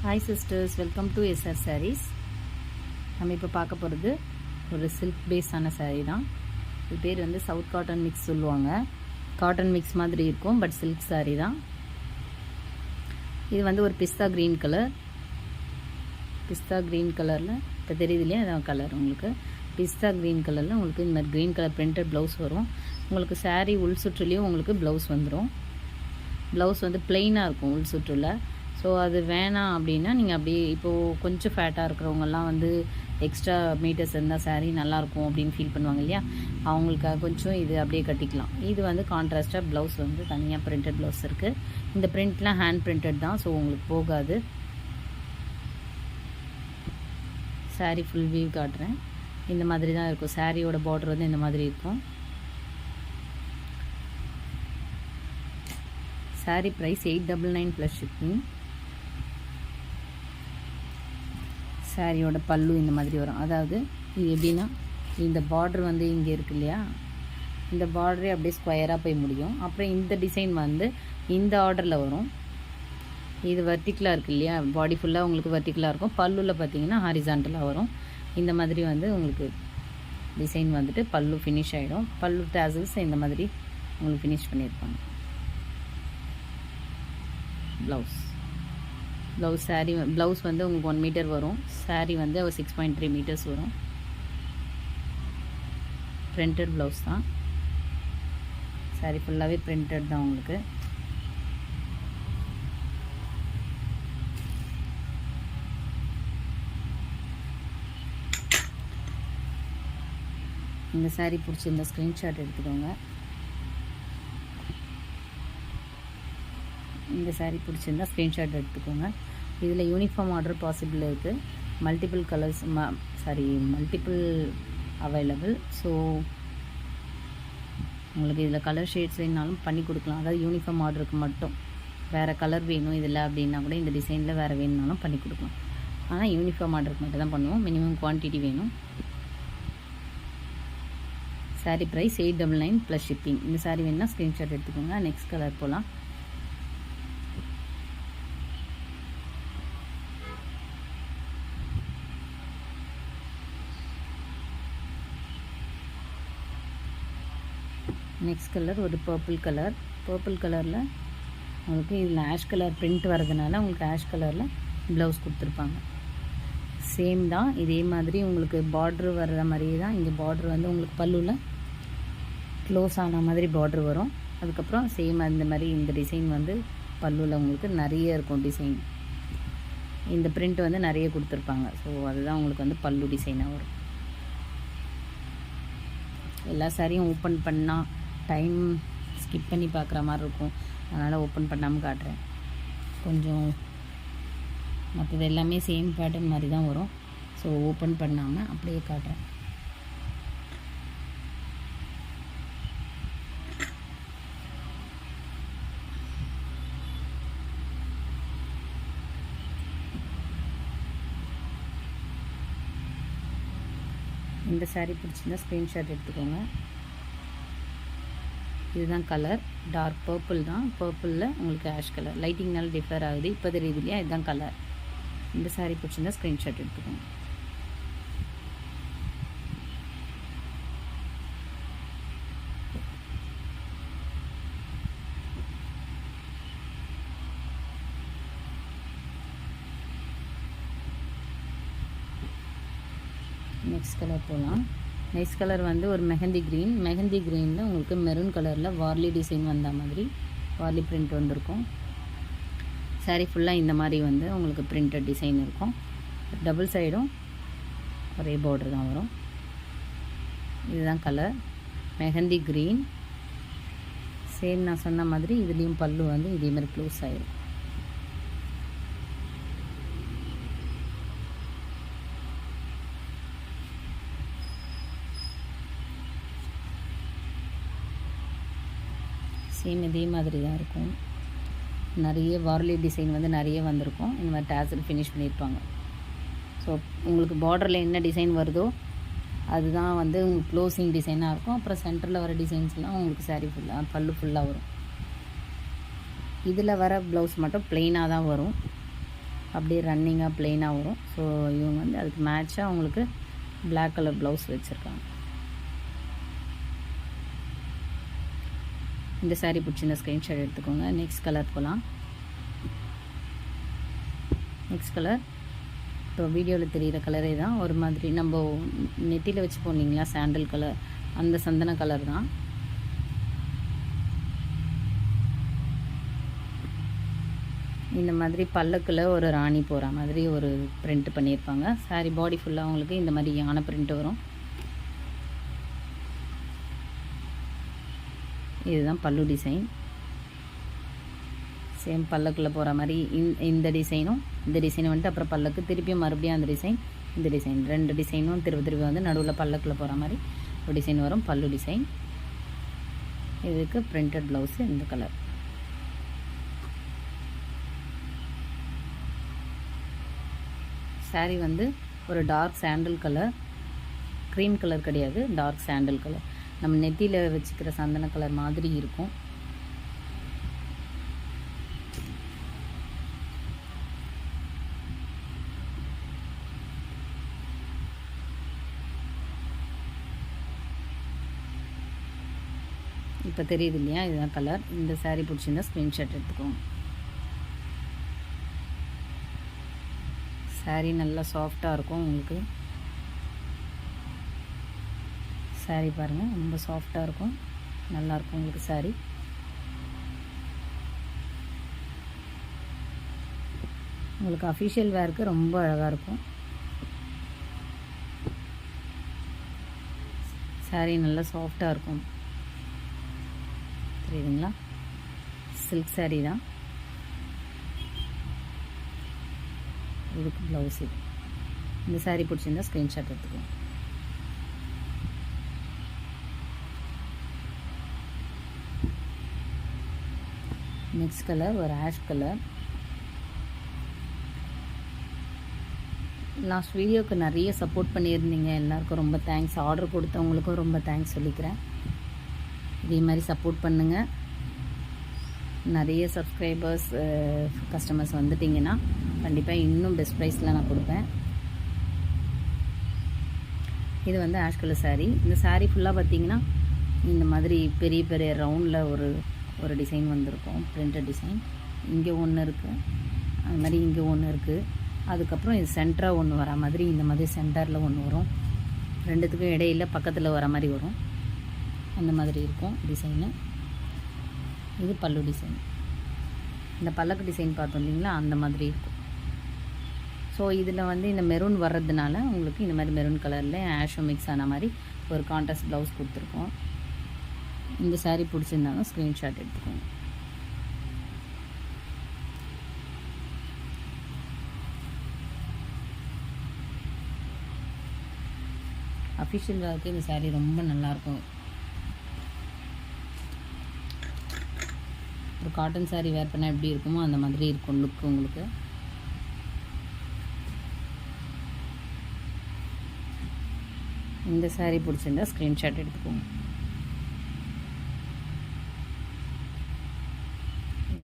Hi sisters, welcome to SR Sarees. நம்ம இப்போ பார்க்க போகிறது ஒரு சில்க் பேஸான சாரீ தான். இது பேர் வந்து சவுத் காட்டன் மிக்ஸ் சொல்லுவாங்க. காட்டன் மிக்ஸ் மாதிரி இருக்கும், பட் சில்க் சாரீ தான். இது வந்து ஒரு பிஸ்தா க்ரீன் கலர். பிஸ்தா க்ரீன் கலரில் இப்போ தெரியுது இல்லையா, அதான் கலர். உங்களுக்கு பிஸ்தா க்ரீன் கலரில் உங்களுக்கு இந்த மாதிரி க்ரீன் கலர் பிரிண்டட் ப்ளவுஸ் வரும். உங்களுக்கு சாரீ உள் சுற்றுலேயும் உங்களுக்கு ப்ளவுஸ் வந்துடும். ப்ளவுஸ் வந்து ப்ளெயினாக இருக்கும் உள் சுற்றில். ஸோ அது வேணாம் அப்படின்னா நீங்கள் அப்படியே இப்போது கொஞ்சம் ஃபேட்டாக இருக்கிறவங்கெல்லாம் வந்து எக்ஸ்ட்ரா மீட்டர்ஸ் இருந்தால் சாரீ நல்லாயிருக்கும் அப்படின்னு ஃபீல் பண்ணுவாங்க இல்லையா, அவங்களுக்காக கொஞ்சம் இது அப்படியே கட்டிக்கலாம். இது வந்து கான்ட்ராஸ்ட்டாக ப்ளவுஸ் வந்து தனியாக பிரிண்டட் ப்ளவுஸ் இருக்குது. இந்த பிரிண்ட்லாம் ஹேண்ட் பிரிண்டட் தான், ஸோ உங்களுக்கு போகாது. சாரீ ஃபுல் வியூ காட்டுறேன். இந்த மாதிரி தான் இருக்கும். சாரியோட பார்டர் வந்து இந்த மாதிரி இருக்கும். Sari price 899 plus shipping. சாரியோட பல்லு இந்த மாதிரி வரும். அதாவது இது எப்படின்னா, இந்த பார்டர் வந்து இங்கே இருக்கு இல்லையா, இந்த பார்டரே அப்படியே ஸ்கொயராக போய் முடியும். அப்புறம் இந்த டிசைன் வந்து இந்த ஆர்டரில் வரும். இது வெர்டிக்கலாக இருக்குது இல்லையா, பாடி ஃபுல்லாக உங்களுக்கு வெர்டிக்கலாக இருக்கும். பல்லுவில் பார்த்தீங்கன்னா ஹாரிசான்டலாக வரும். இந்த மாதிரி வந்து உங்களுக்கு டிசைன் வந்துட்டு பல்லு ஃபினிஷ் ஆகிடும். பல்லு டேசல்ஸ் இந்த மாதிரி உங்களுக்கு ஃபினிஷ் பண்ணியிருப்பாங்க. ப்ளவுஸ் சாரீ ப்ளவுஸ் வந்து உங்களுக்கு 1 மீட்டர் வரும். சாரீ வந்து 6.3 மீட்டர்ஸ் வரும். பிரிண்டட் ப்ளவுஸ் தான். சாரீ ஃபுல்லாகவே பிரிண்டட் தான் உங்களுக்கு. இந்த சாரீ பிடிச்சிருந்த ஸ்க்ரீன்ஷாட் எடுத்துக்கோங்க. இந்த சாரீ பிடிச்சிருந்தா ஸ்க்ரீன்ஷாட் எடுத்துக்கோங்க. இதில் யூனிஃபார்ம் ஆர்டர் பாசிபிள் இருக்குது. Multiple colours multiple available. So உங்களுக்கு இதில் கலர் ஷேட்ஸ் வேணுனாலும் பண்ணி கொடுக்கலாம். அதாவது யூனிஃபார்ம் ஆர்டருக்கு மட்டும். வேறு கலர் வேணும் இதில் அப்படின்னா கூட இந்த டிசைனில் வேறு வேணுனாலும் பண்ணி கொடுக்கலாம். ஆனால் யூனிஃபார்ம் ஆர்டருக்கு மட்டும் தான் பண்ணுவோம். மினிமம் குவான்டிட்டி வேணும். Sari price 899 plus shipping. இந்த சாரீ வேணுன்னா ஸ்க்ரீன்ஷாட் எடுத்துக்கோங்க. நெக்ஸ்ட் கலர் போகலாம். நெக்ஸ்ட் கலர் ஒரு பர்பிள் கலர். பர்பிள் கலரில் உங்களுக்கு இதில் ஆஷ் கலர் பிரிண்ட் வரதுனால உங்களுக்கு ஆஷ் கலரில் ப்ளவுஸ் கொடுத்துருப்பாங்க. சேம் தான், இதே மாதிரி உங்களுக்கு பார்ட்ரு வர்ற மாதிரியே தான். இங்கே பார்ட்ரு வந்து உங்களுக்கு பல்லுவில் க்ளோஸ் ஆன மாதிரி பார்ட்ரு வரும். அதுக்கப்புறம் சேம் அந்த மாதிரி இந்த டிசைன் வந்து பல்லுவில் உங்களுக்கு நிறைய இருக்கும் டிசைன். இந்த பிரிண்ட் வந்து நிறைய கொடுத்துருப்பாங்க. ஸோ அதுதான் உங்களுக்கு வந்து பல்லு டிசைனாக வரும். எல்லா சாரியும் ஓப்பன் பண்ணால் டைம் ஸ்கிப் பண்ணி பார்க்குற மாதிரி இருக்கும். அதனால் ஓப்பன் பண்ணாமல் காட்டுறேன். கொஞ்சம் மற்றது எல்லாமே சேம் பேட்டர்ன் மாதிரி தான் வரும். ஸோ ஓப்பன் பண்ணாமல் அப்படியே காட்டுறேன். இந்த சாரீ பிடிச்சிருந்தா ஸ்க்ரீன்ஷாட் எடுத்துக்கோங்க. இதுதான் கலர். டார்க் பர்பிள் தான். பர்பிளில் உங்களுக்கு ஆஷ் கலர் லைட்டிங்னால டிஃபர் ஆகுது. இப்போ தெரியுது இல்லையா, இதுதான் கலர். இந்த சாரீ பிடிச்சிருந்தா ஸ்க்ரீன்ஷாட் எடுத்துக்கோங்க. நெக்ஸ்ட் கலர் போகலாம். நெக்ஸ்ட் கலர் வந்து ஒரு மெஹந்தி க்ரீன். மெஹந்தி க்ரீனில் உங்களுக்கு மெரூன் கலரில் வார்லி டிசைன் வந்த மாதிரி வார்லி பிரிண்ட் வந்திருக்கும். சாரீ ஃபுல்லாக இந்த மாதிரி வந்து உங்களுக்கு பிரிண்டட் டிசைன் இருக்கும். டபுள் சைடும் ஒரே பார்டர் தான் வரும். இதுதான் கலர் மெஹந்தி க்ரீன். சேம் நான் சொன்ன மாதிரி இதுலேயும் பல்லு வந்து இதேமாதிரி க்ளோஸ் ஆகிடும். சேம் இதே மாதிரி தான் இருக்கும். நிறைய வார்லி டிசைன் வந்து நிறைய வந்திருக்கும். இந்த மாதிரி டேசல் ஃபினிஷ் பண்ணியிருப்பாங்க. ஸோ உங்களுக்கு பார்டரில் என்ன டிசைன் வருதோ அதுதான் வந்து உங்களுக்கு க்ளோசிங் டிசைனாக இருக்கும். அப்புறம் சென்டரில் வர டிசைன்ஸ்லாம் உங்களுக்கு சாரீ ஃபுல்லாக பல்லு ஃபுல்லாக வரும். இதில் வர ப்ளவுஸ் மட்டும் ப்ளெயினாக தான் வரும். அப்படியே ரன்னிங்காக ப்ளெயினாக வரும். ஸோ இவங்க வந்து அதுக்கு மேட்சாக அவங்களுக்கு பிளாக் கலர் ப்ளவுஸ் வச்சுருக்காங்க. இந்த சாரீ பிடிச்சிருந்த ஸ்க்ரீன்ஷாட் எடுத்துக்கோங்க. நெக்ஸ்ட் கலர் போகலாம். நெக்ஸ்ட் கலர் இப்போ வீடியோவில் தெரிகிற கலரே தான். ஒரு மாதிரி நம்ம நெத்தியில் வச்சு போனீங்களா சாண்டல் கலர், அந்த சந்தன கலர் தான். இந்த மாதிரி பல்லக்கில் ஒரு ராணி போகிற மாதிரி ஒரு பிரிண்ட் பண்ணியிருப்பாங்க. சாரி பாடி ஃபுல்லாக அவங்களுக்கு இந்த மாதிரி யானை பிரிண்ட் வரும். இதுதான் பல்லு டிசைன். சேம் பல்லக்கில் போகிற மாதிரி இந்த டிசைனும் வந்துட்டு அப்புறம் பல்லக்கு திருப்பியும் மறுபடியும் அந்த டிசைன், இந்த டிசைன் 2 டிசைனும் திருப்பி வந்து நடுவில் பல்லக்கில் போகிற மாதிரி ஒரு டிசைன் வரும். பல்லு டிசைன். இதுக்கு பிரிண்டட் ப்ளவுஸு இந்த கலர். சாரீ வந்து ஒரு dark sandal colour, cream colour கிடையாது, டார்க் சாண்டல் கலர். நம்ம நெத்தியில் வச்சுக்கிற சந்தன கலர் மாதிரி இருக்கும். இப்போ தெரியுது இல்லையா, இதுதான் கலர். இந்த சாரீ பிடிச்சிருந்தா ஸ்க்ரீன்ஷாட் எடுத்துக்கோங்க. சாரீ நல்லா சாஃப்டாக இருக்கும் உங்களுக்கு. சாரீ பாருங்கள், ரொம்ப சாஃப்டாக இருக்கும், நல்லாயிருக்கும் உங்களுக்கு சாரீ. உங்களுக்கு அஃபிஷியல் வேருக்கு ரொம்ப அழகாக இருக்கும். சாரீ நல்லா சாஃப்டாக இருக்கும். தெரியுதுங்களா? சில்க் சாரீ தான். இதுக்கு ப்ளவுஸ். இது இந்த சாரீ பிடிச்சிருந்தா ஸ்க்ரீன்ஷாட் எடுத்துக்கோங்க. நெக்ஸ்ட் கலர் ஒரு ஆஷ் கலர். லாஸ்ட் வீடியோவுக்கு நிறைய சப்போர்ட் பண்ணியிருந்தீங்க, எல்லாருக்கும் ரொம்ப தேங்க்ஸ். ஆர்டர் கொடுத்தவங்களுக்கும் ரொம்ப தேங்க்ஸ் சொல்லிக்கிறேன். இதே மாதிரி சப்போர்ட் பண்ணுங்கள். நிறைய சப்ஸ்கிரைபர்ஸ் கஸ்டமர்ஸ் வந்துட்டிங்கன்னா கண்டிப்பாக இன்னும் பெஸ்ட் ப்ரைஸில் நான் கொடுப்பேன். இது வந்து ஆஷ் கலர் சாரீ. இந்த சாரீ ஃபுல்லாக பார்த்திங்கன்னா இந்த மாதிரி பெரிய பெரிய ரவுண்டில் ஒரு டிசைன் வந்திருக்கும், பிரிண்டட் டிசைன். இங்கே ஒன்று இருக்குது, அது மாதிரி இங்கே ஒன்று இருக்குது. அதுக்கப்புறம் இது சென்டராக ஒன்று வர மாதிரி இந்த மாதிரி சென்டரில் ஒன்று வரும். ரெண்டுத்துக்கும் இடையில் பக்கத்தில் வர மாதிரி வரும். அந்த மாதிரி இருக்கும் டிசைனு. இது பல்லு டிசைன். இந்த பல்லக்கு டிசைன் பார்த்தோம் இல்லைங்களா, அந்த மாதிரி இருக்கும். ஸோ இதில் வந்து இந்த மெரூன் வர்றதுனால உங்களுக்கு இந்த மாதிரி மெரூன் கலரில் ஆஷும் மிக்ஸ் ஆன மாதிரி ஒரு கான்ட்ராஸ்ட் ப்ளவுஸ் கொடுத்துருக்கோம். இந்த சாரீ பிடிச்சிருந்தாலும் ஸ்க்ரீன்ஷாட் எடுத்துக்கோங்க. அஃபிஷியல் வேர்க்கு இந்த சாரீ ரொம்ப நல்லாயிருக்கும். ஒரு காட்டன் சாரீ வேர் பண்ணால் எப்படி இருக்குமோ அந்த மாதிரி இருக்கும் லுக் உங்களுக்கு. இந்த சாரீ பிடிச்சிருந்தா ஸ்க்ரீன்ஷாட் எடுத்துக்கோங்க.